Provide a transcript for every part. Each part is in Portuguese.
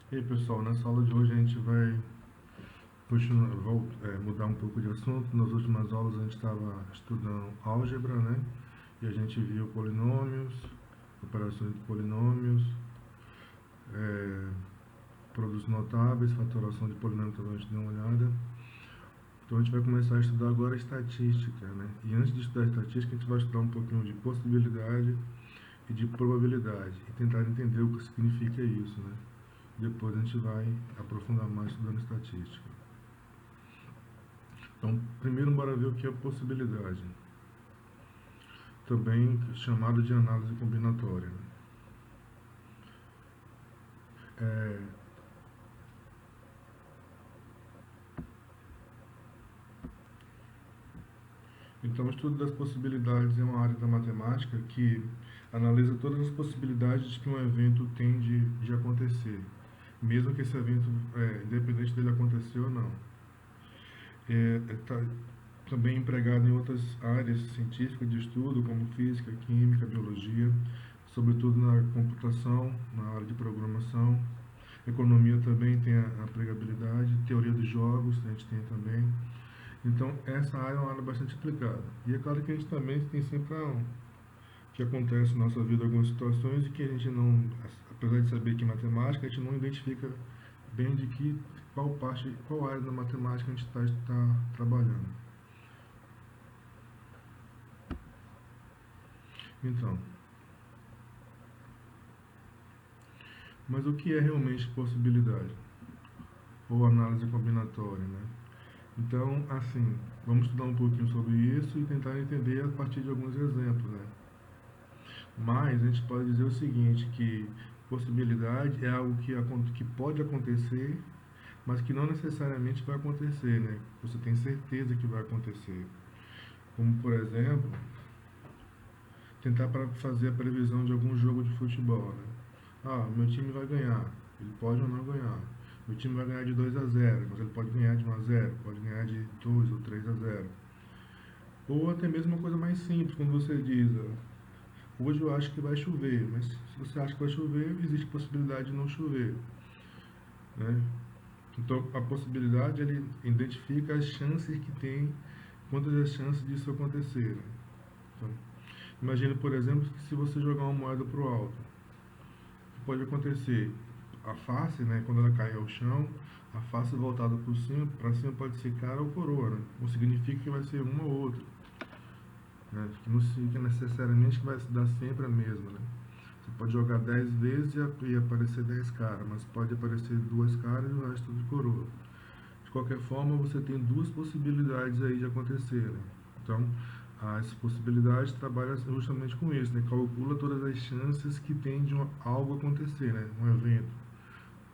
E aí pessoal, nessa aula de hoje a gente vai mudar um pouco de assunto. Nas últimas aulas a gente estava estudando álgebra, né? E a gente viu polinômios, operações de polinômios, é, produtos notáveis, fatoração de polinômio também a gente deu uma olhada. Então a gente vai começar a estudar agora estatística, né? E antes de estudar estatística a gente vai estudar um pouquinho de possibilidade e de probabilidade e tentar entender o que significa isso, né? Depois a gente vai aprofundar mais estudando estatística. Então, primeiro bora ver o que é possibilidade, também chamado de análise combinatória. É, então, o estudo das possibilidades é uma área da matemática que analisa todas as possibilidades de que um evento tem de acontecer, mesmo que esse evento, independente dele acontecer ou não. Tá também empregado em outras áreas científicas de estudo, como física, química, biologia, sobretudo na computação, na área de programação. Economia também tem a aplicabilidade, teoria dos jogos a gente tem também. Então, essa área é uma área bastante aplicada. E é claro que a gente também tem sempre que acontece na nossa vida algumas situações e que a gente não, apesar de saber que é matemática, a gente não identifica bem de qual área da matemática a gente está trabalhando. Então, mas o que é realmente possibilidade? Ou análise combinatória, né? Então, assim, vamos estudar um pouquinho sobre isso e tentar entender a partir de alguns exemplos, né? Mas a gente pode dizer o seguinte, que possibilidade é algo que pode acontecer, mas que não necessariamente vai acontecer, né? Você tem certeza que vai acontecer. Como, por exemplo, tentar para fazer a previsão de algum jogo de futebol, né? Ah, meu time vai ganhar. Ele pode ou não ganhar. Meu time vai ganhar de 2-0, mas ele pode ganhar de 1-0, pode ganhar de 2 ou 3-0. Ou até mesmo uma coisa mais simples, quando você diz, hoje eu acho que vai chover, mas se você acha que vai chover, existe possibilidade de não chover, né? Então, a possibilidade, ele identifica as chances que tem, quantas as chances disso acontecer, né? Então, imagine, por exemplo, que se você jogar uma moeda para o alto, pode acontecer a face, né, quando ela cai ao chão, a face voltada para cima pode ser cara ou coroa, né? Não significa que vai ser uma ou outra, né? Que não significa necessariamente que vai se dar sempre a mesma, né? Você pode jogar 10 vezes e aparecer 10 caras, mas pode aparecer 2 caras e o resto de coroa. De qualquer forma, você tem duas possibilidades aí de acontecer, né? Então, as possibilidades trabalham justamente com isso, né? Calcula todas as chances que tem de algo acontecer, né? Um evento.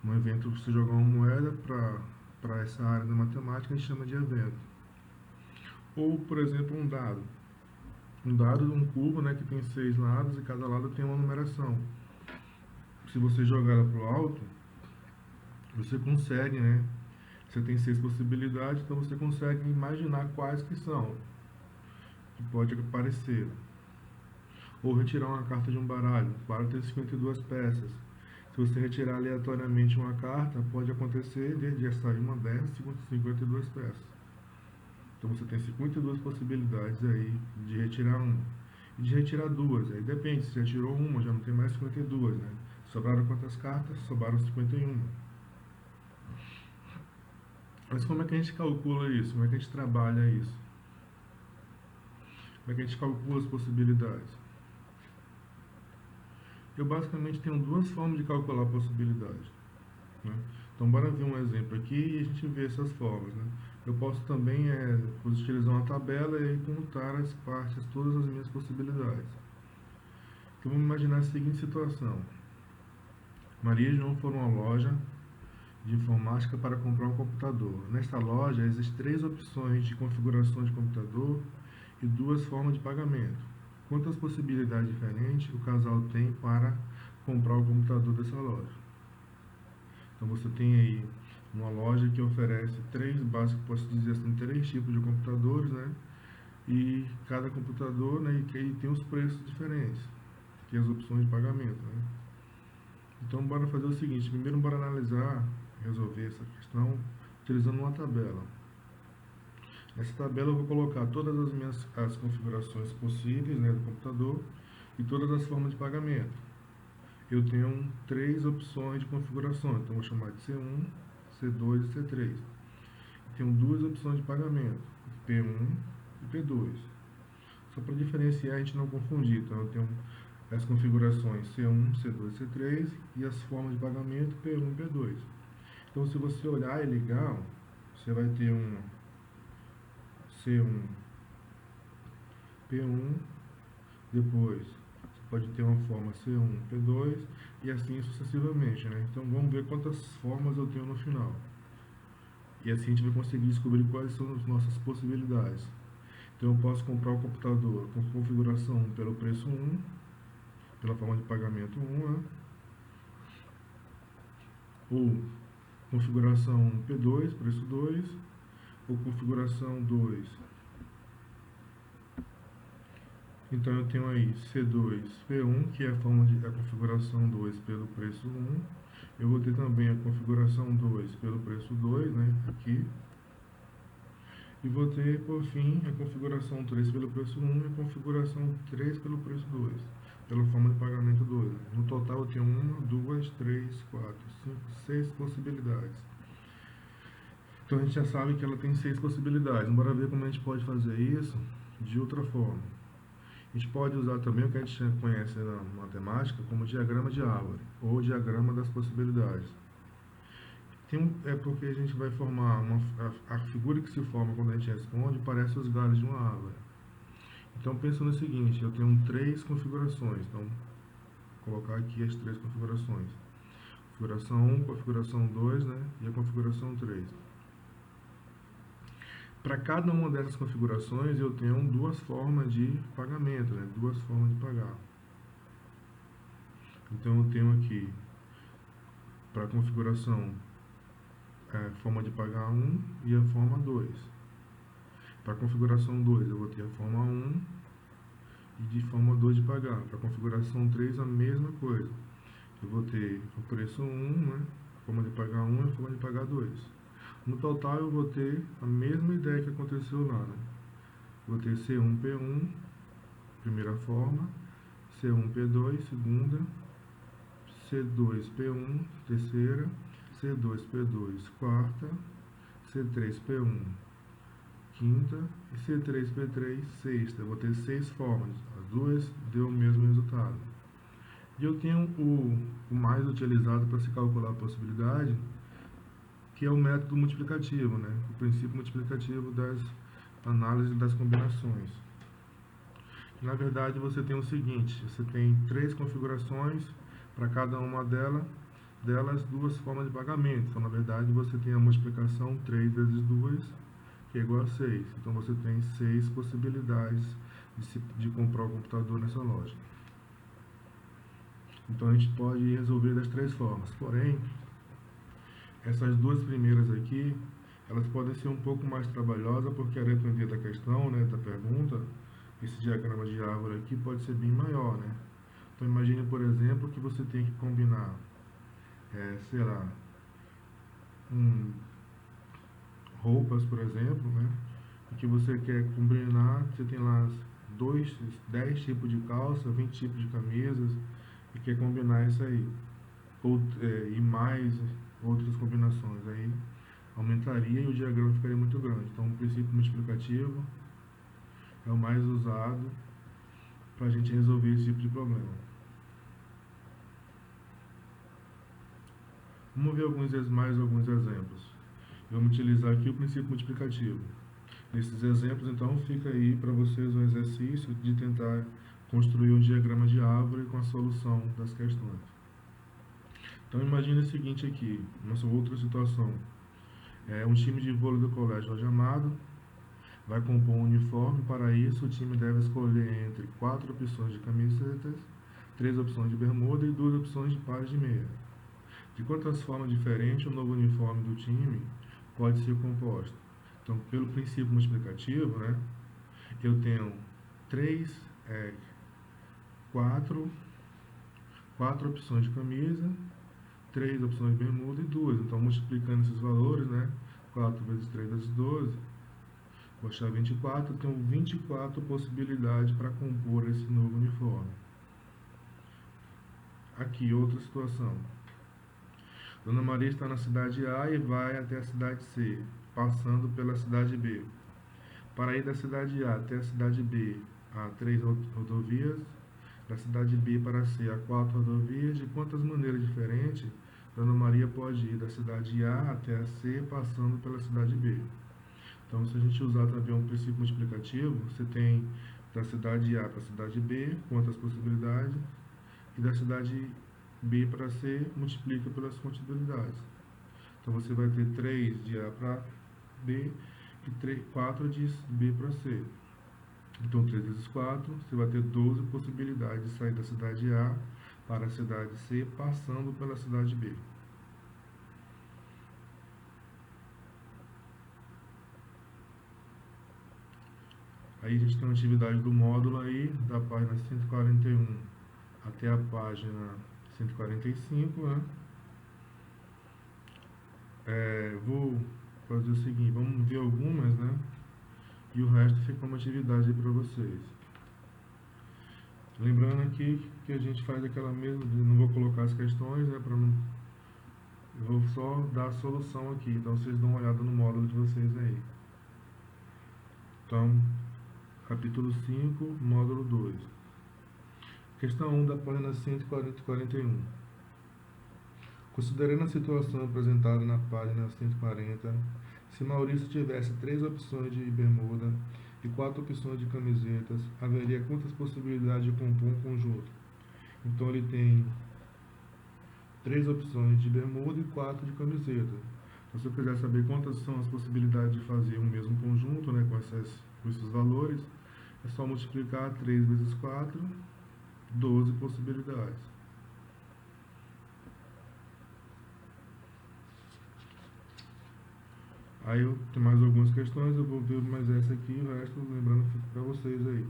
Um evento, você jogar uma moeda para essa área da matemática, a gente chama de evento. Ou, por exemplo, um dado. Um dado de um cubo, né, que tem 6 lados e cada lado tem uma numeração. Se você jogar ela para o alto, você consegue, né? Você tem 6 possibilidades, então você consegue imaginar quais que são, que pode aparecer. Ou retirar uma carta de um baralho. O baralho tem 52 peças. Se você retirar aleatoriamente uma carta, pode acontecer de sair uma dessas 52 peças. Então você tem 52 possibilidades aí de retirar uma. E de retirar duas. Aí depende, se já tirou uma, já não tem mais 52, né? Sobraram quantas cartas? Sobraram 51. Mas como é que a gente calcula isso? Como é que a gente trabalha isso? Como é que a gente calcula as possibilidades? Eu basicamente tenho duas formas de calcular a possibilidade, né? Então, bora ver um exemplo aqui e a gente vê essas formas, né? Eu posso também utilizar uma tabela e computar as partes, todas as minhas possibilidades. Então, vamos imaginar a seguinte situação. Maria e João foram à loja de informática para comprar um computador. Nesta loja, existem 3 opções de configuração de computador e 2 formas de pagamento. Quantas possibilidades diferentes o casal tem para comprar o computador dessa loja? Então você tem aí uma loja que oferece posso dizer assim, 3 tipos de computadores, né? E cada computador, né, e que tem os preços diferentes, que as opções de pagamento, né? Então, bora fazer o seguinte. Primeiro, bora analisar, resolver essa questão utilizando uma tabela. Nessa tabela eu vou colocar todas as configurações possíveis, né, do computador e todas as formas de pagamento. Eu tenho 3 opções de configuração, então vou chamar de C1, C2 e C3. Tenho 2 opções de pagamento, P1 e P2. Só para diferenciar, a gente não confundir. Então eu tenho as configurações C1, C2 e C3 e as formas de pagamento P1 e P2. Então, se você olhar e ligar, você vai ter um C1, P1, depois você pode ter uma forma C1, P2 e assim sucessivamente, né? Então vamos ver quantas formas eu tenho no final. E assim a gente vai conseguir descobrir quais são as nossas possibilidades. Então eu posso comprar o computador com configuração 1 pelo preço 1, pela forma de pagamento 1, né? Ou configuração P2, preço 2, ou configuração 2. Então eu tenho aí C2, P1, que é a configuração 2 pelo preço 1. Eu vou ter também a configuração 2 pelo preço 2, né, aqui. E vou ter, por fim, a configuração 3 pelo preço 1 e a configuração 3 pelo preço 2, pela forma de pagamento 2. No total eu tenho 1, 2, 3, 4, 5, 6 possibilidades. Então a gente já sabe que ela tem 6 possibilidades. Bora ver como a gente pode fazer isso de outra forma. A gente pode usar também o que a gente conhece na matemática como diagrama de árvore, ou diagrama das possibilidades. É porque a gente vai formar a figura que se forma quando a gente responde parece os galhos de uma árvore. Então pensa no seguinte, eu tenho 3 configurações, então vou colocar aqui as 3 configurações. Configuração 1, configuração 2, né, e a configuração 3. Para cada uma dessas configurações eu tenho 2 formas de pagamento, né, 2 formas de pagar. Então eu tenho aqui, para a configuração, forma de pagar 1 e a forma 2. Para a configuração 2 eu vou ter a forma 1 e de forma 2 de pagar. Para a configuração 3 a mesma coisa. Eu vou ter o preço 1, né, forma de pagar 1 e a forma de pagar 2. No total eu vou ter a mesma ideia que aconteceu lá, né? Vou ter C1, P1, primeira forma, C1, P2, segunda, C2, P1, terceira, C2, P2, quarta, C3, P1, quinta e C3, P3, sexta. Eu vou ter 6 formas, as duas deu o mesmo resultado. E eu tenho o mais utilizado para se calcular a possibilidade, que é o método multiplicativo, né? O princípio multiplicativo das análises das combinações. Na verdade, você tem o seguinte, você tem 3 configurações, para cada uma delas 2 formas de pagamento. Então, na verdade, você tem a multiplicação 3 vezes 2, que é igual a 6. Então, você tem 6 possibilidades de comprar o computador nessa loja. Então, a gente pode resolver das 3 formas. Porém, essas 2 primeiras aqui, elas podem ser um pouco mais trabalhosas, porque a depender da questão, né, da pergunta, esse diagrama de árvore aqui pode ser bem maior, né? Então, imagine, por exemplo, que você tem que combinar, sei lá, roupas, por exemplo, né? E que você quer combinar, você tem lá 10 tipos de calça, 20 tipos de camisas, e quer combinar isso aí. E mais outras combinações. Aí aumentaria e o diagrama ficaria muito grande. Então, o princípio multiplicativo é o mais usado para a gente resolver esse tipo de problema. Vamos ver mais alguns exemplos. Vamos utilizar aqui o princípio multiplicativo. Nesses exemplos, então, fica aí para vocês o exercício de tentar construir um diagrama de árvore com a solução das questões. Então, imagine o seguinte aqui, nossa outra situação. Um time de vôlei do colégio Jorge Amado vai compor um uniforme. Para isso, o time deve escolher entre 4 opções de camisetas, 3 opções de bermuda e 2 opções de pares de meia. De quantas formas diferentes o novo uniforme do time pode ser composto? Então, pelo princípio multiplicativo, né, eu tenho 4 opções de camisa 3 opções de bermuda e 2. Então, multiplicando esses valores, né? 4 vezes 3 vezes 12, vou achar 24. Eu tenho 24 possibilidades para compor esse novo uniforme. Aqui, outra situação. Dona Maria está na cidade A e vai até a cidade C, passando pela cidade B. Para ir da cidade A até a cidade B, há 3 rodovias. Da cidade B para C, há 4 rodovias. De quantas maneiras diferentes Dona Maria pode ir da cidade A até a C, passando pela cidade B? Então, se a gente usar também um princípio multiplicativo, você tem da cidade A para a cidade B, quantas possibilidades, e da cidade B para C, multiplica pelas quantidades. Então, você vai ter 3 de A para B e 4 de B para C. Então, 3 vezes 4, você vai ter 12 possibilidades de sair da cidade A para a cidade C, passando pela cidade B. Aí a gente tem uma atividade do módulo aí, da página 141 até a página 145, né? Vou fazer o seguinte, vamos ver algumas, né? E o resto fica uma atividade aí para vocês. Lembrando aqui que a gente faz aquela mesma, não vou colocar as questões, né? Para não, eu vou só dar a solução aqui, então vocês dão uma olhada no módulo de vocês aí. Então, capítulo 5, módulo 2. Questão 1 da página 141. Considerando a situação apresentada na página 140, se Maurício tivesse 3 opções de bermuda e 4 opções de camisetas, haveria quantas possibilidades de compor um conjunto? Então ele tem 3 opções de bermuda e 4 de camiseta. Então, se eu quiser saber quantas são as possibilidades de fazer um mesmo conjunto, né, com esses valores, é só multiplicar 3 vezes 4, 12 possibilidades. Aí eu tenho mais algumas questões, eu vou ver mais essa aqui e o resto, lembrando para vocês aí.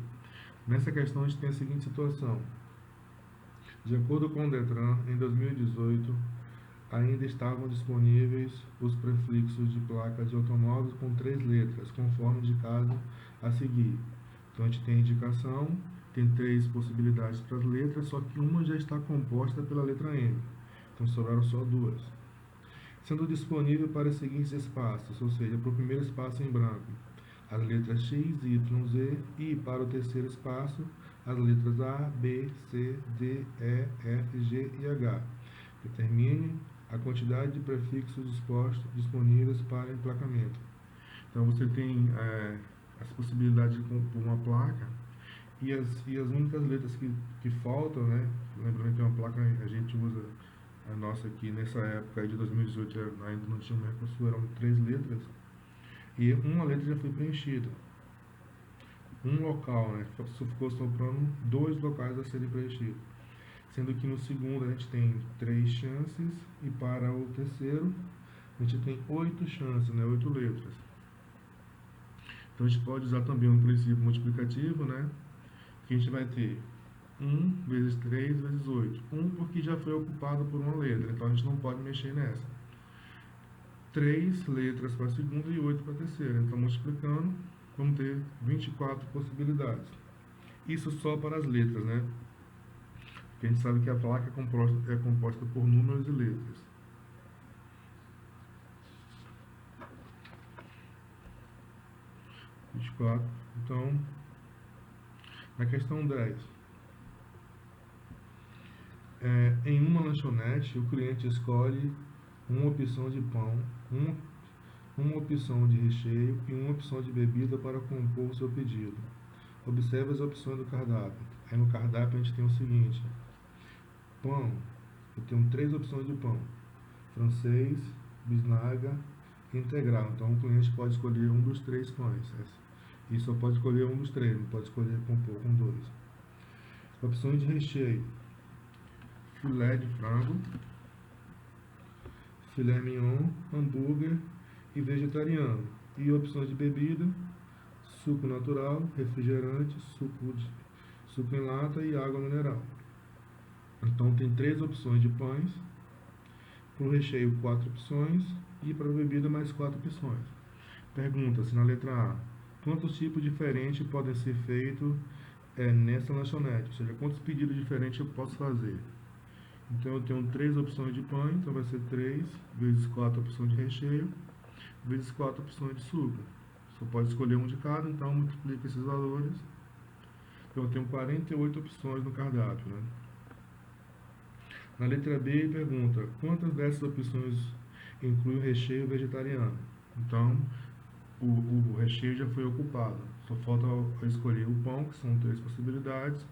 Nessa questão a gente tem a seguinte situação. De acordo com o Detran, em 2018, ainda estavam disponíveis os prefixos de placas de automóveis com 3 letras, conforme indicado a seguir. Então a gente tem a indicação, tem 3 possibilidades para as letras, só que uma já está composta pela letra M. Então sobraram só 2. Sendo disponível para os seguintes espaços, ou seja, para o primeiro espaço em branco, as letras X, Y, Z, e para o terceiro espaço, as letras A, B, C, D, E, F, G e H. Determine a quantidade de prefixos disponíveis para emplacamento. Então você tem as possibilidades de compor uma placa e as únicas letras que faltam, né? Lembrando que uma placa a gente usa a nossa aqui nessa época de 2018 ainda não tinha o Mercosul, eram 3 letras e uma letra já foi preenchida. Um local, né? Ficou sobrando 2 locais a serem preenchidos. Sendo que no segundo a gente tem 3 chances e para o terceiro a gente tem 8 chances, né? 8 letras. Então a gente pode usar também um princípio multiplicativo, né? Que a gente vai ter 1 vezes 3 vezes 8. 1 porque já foi ocupado por uma letra, então a gente não pode mexer nessa. 3 letras para a segunda e 8 para a terceira. Então, multiplicando, vamos ter 24 possibilidades. Isso só para as letras, né? Porque a gente sabe que a placa é composta por números e letras. Então, na questão 10. Em uma lanchonete, o cliente escolhe uma opção de pão, uma opção de recheio e uma opção de bebida para compor o seu pedido. Observe as opções do cardápio. Aí no cardápio a gente tem o seguinte: pão, eu tenho 3 opções de pão: francês, bisnaga e integral. Então o cliente pode escolher um dos 3 pães. E só pode escolher um dos 3, não pode escolher compor com 2. Opções de recheio: filé de frango, filé mignon, hambúrguer e vegetariano. E opções de bebida: suco natural, refrigerante, suco em lata e água mineral. Então tem 3 opções de pães Para o recheio, 4 opções. E para a bebida, mais 4 opções. Pergunta-se na letra A: quantos tipos diferentes podem ser feitos nessa lanchonete? Ou seja, quantos pedidos diferentes eu posso fazer? Então eu tenho 3 opções de pão, então vai ser 3 vezes 4 opções de recheio, vezes 4 opções de suco. Só pode escolher um de cada, então multiplica esses valores. Então eu tenho 48 opções no cardápio, né? Na letra B, pergunta: quantas dessas opções incluem o recheio vegetariano? Então, o recheio já foi ocupado. Só falta eu escolher o pão, que são 3 possibilidades,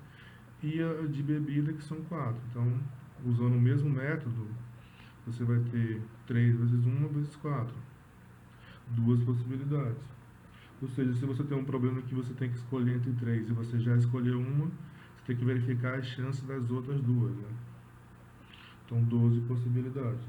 e a de bebida, que são 4. Então, usando o mesmo método, você vai ter 3 vezes 1 vezes 4. 2 possibilidades. Ou seja, se você tem um problema que você tem que escolher entre 3 e você já escolheu uma, você tem que verificar as chances das outras duas, né? Então, 12 possibilidades.